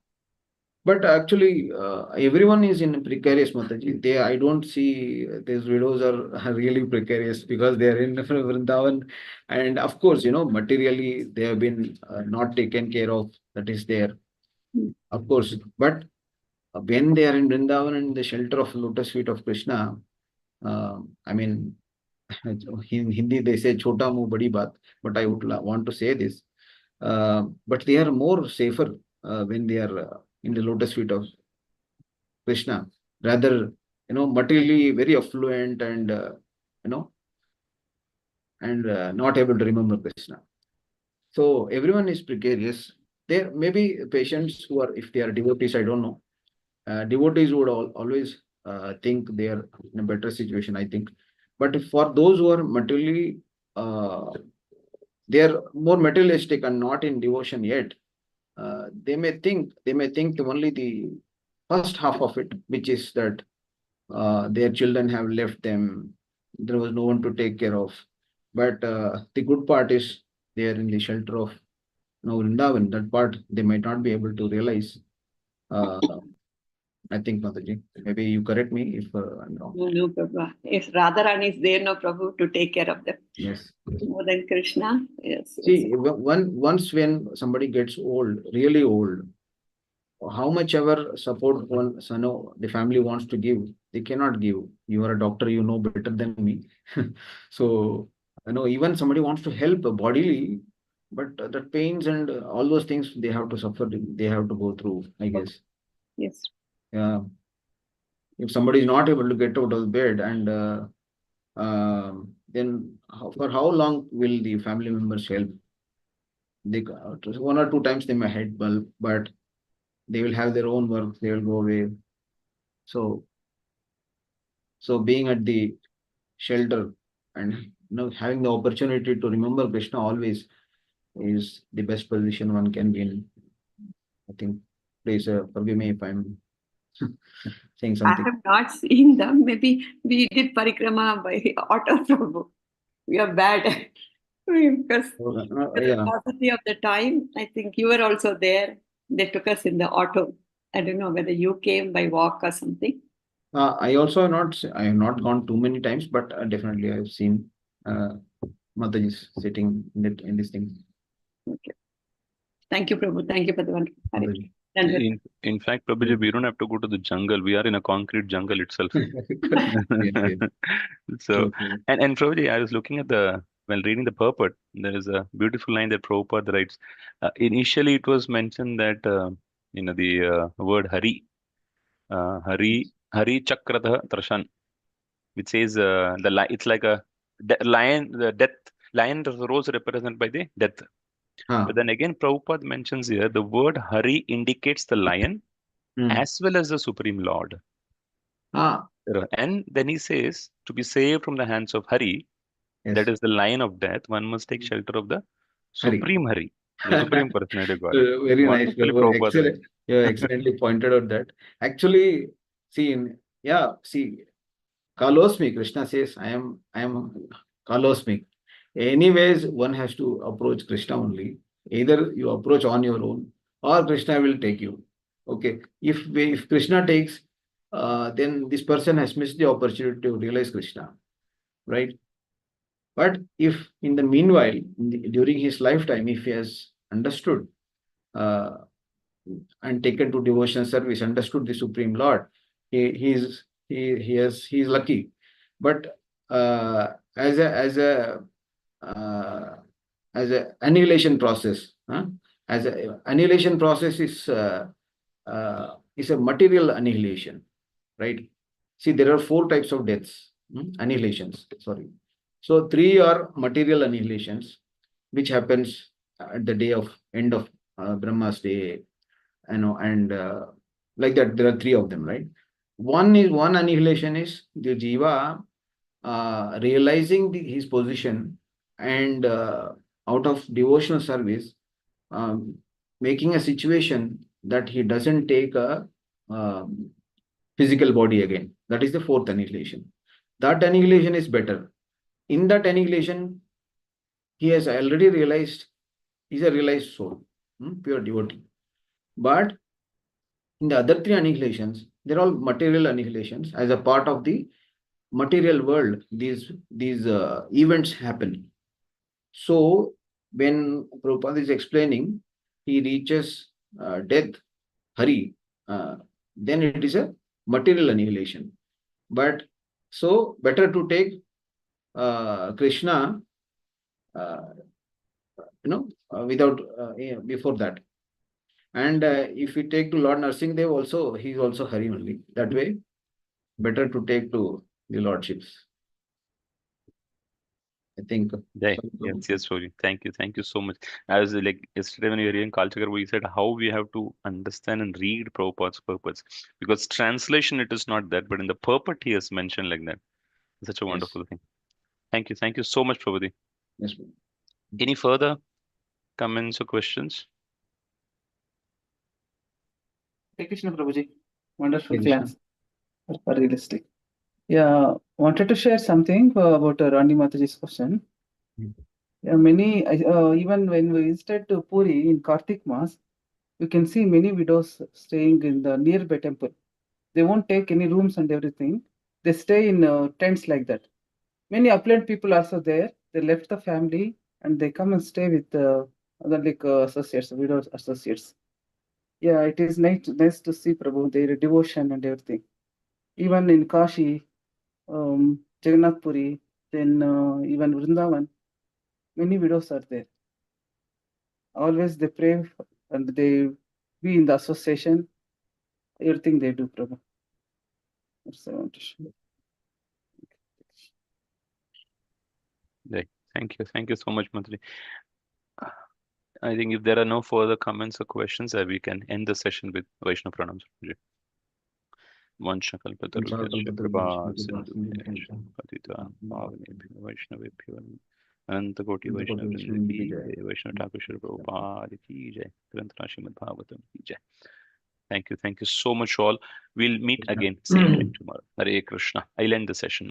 But actually, everyone is in precarious, Mataji. I don't see these widows are really precarious because they are in Vrindavan, and of course, materially they have been not taken care of. That is there, of course. But when they are in Vrindavan and the shelter of lotus feet of Krishna, I mean, in Hindi they say "chota muh badi baat," but I would want to say this. But they are more safer when they are in the lotus feet of Krishna. rather, materially very affluent and, not able to remember Krishna. So everyone is precarious. There may be patients who are, if they are devotees, I don't know. Devotees would always think they are in a better situation, I think. But for those who are materially, they are more materialistic and not in devotion yet, they may think only the first half of it, which is that their children have left them, there was no one to take care of. But the good part is they are in the shelter of Vrindavan. That part they might not be able to realize. I think, Mataji, maybe you correct me if I'm wrong. No, Prabhu. If Radharani is there, no, Prabhu, to take care of them. Yes. More than Krishna. Yes. See, once when somebody gets old, really old, how much ever support the family wants to give, they cannot give. You are a doctor, you know better than me. So, even somebody wants to help bodily, but the pains and all those things they have to suffer, they have to go through, I guess. Yes. Yeah. If somebody is not able to get out of bed and then for how long will the family members help? They, one or two times they may help, but they will have their own work, they will go away. So being at the shelter and having the opportunity to remember Krishna always is the best position one can be in. I think, please forgive me if I'm saying something. I have not seen them. Maybe we did parikrama by auto, Prabhu. We are bad. Because the Yeah. paucity of the time, I think you were also there. They took us in the auto. I don't know whether you came by walk or something. I also I have not gone too many times, but definitely I've seen Mataji sitting in this thing. Okay. Thank you, Prabhu. Thank you for the wonderful Mataji. In fact, Prabhuji, we don't have to go to the jungle. We are in a concrete jungle itself. Yes. So, True. and Prabhuji, I was looking at while reading the purport, there is a beautiful line that Prabhupada writes. Initially, it was mentioned that, the word Hari, Hari Chakratha Trashan, which says it's like a lion, the death, lion rose represented by the death. But then again, Prabhupada mentions here the word Hari indicates the lion as well as the Supreme Lord. And then he says, to be saved from the hands of Hari, Yes. that is the lion of death, one must take shelter of the Supreme Hari, the Supreme Personality of Godhead. Very nice. Wonderfully Prabhupada. Excellent. You excellently pointed out that. Actually, see, Kalosmi, Krishna says, I am Kalosmi. Anyways, one has to approach Krishna only. Either you approach on your own or Krishna will take you. Okay. If Krishna takes, then this person has missed the opportunity to realize Krishna. Right? But if in the meanwhile, during his lifetime, if he has understood and taken to devotional service, understood the Supreme Lord, he's lucky. But as a annihilation process, annihilation process is a material annihilation, right? See, there are 4 types of deaths, annihilations. Sorry. So 3 are material annihilations, which happens at the day of end of Brahma's day, and like that. There are 3 of them, right? One annihilation is the jiva realizing his position and out of devotional service, making a situation that he doesn't take a physical body again. That is the 4th annihilation. That annihilation is better. In that annihilation, he has already realized, he's a realized soul, pure devotee. But in the other 3 annihilations, they're all material annihilations. As a part of the material world, these events happen. So when Prabhupada is explaining, he reaches death, Hari, then it is a material annihilation. But so better to take Krishna, without before that. And if we take to Lord Narsinghdev also, he is also Hari only. That way, better to take to the lordships. I think. Yes, Prabhuji. Thank you so much. As like yesterday when we were hearing Kalchakar, we said how we have to understand and read Prabhupada's purpose. Because translation it is not that, but in the purport he has mentioned like that. Such a wonderful thing. Thank you so much, Prabhuji. Yes. Any further comments or questions? Thank you, Prabhuji. Wonderful Thank you, class. Very realistic. Yeah, wanted to share something about Rani Mataji's question. Yeah, even when we visited to Puri in Kartik Mas, we can see many widows staying in the nearby temple. They won't take any rooms and everything. They stay in tents like that. Many affluent people also there. They left the family and they come and stay with other associates, widows associates. Yeah, it is nice to see Prabhu, their devotion and everything. Even in Kashi, Jagannath Puri, then even Vrindavan, many widows are there. Always they pray and they be in the association. Everything they do, Prabhu. That's what I want to share. Thank you so much, Mantri. I think if there are no further comments or questions, we can end the session with Vaishnav Pranams. Vanchakalpatarubhyascha Prabha Sindhubhyascha Patitan Pavanebhyo Vaishnavebhyo Anantakoti Vaishnavrinda ki Jai Vaishnav Thakur Shri Prabhupada ki Jai Granthana Srimad Bhagavatam ki Jai. Thank you so much all. We'll meet again same time tomorrow. Hare Krishna. I'll end the session.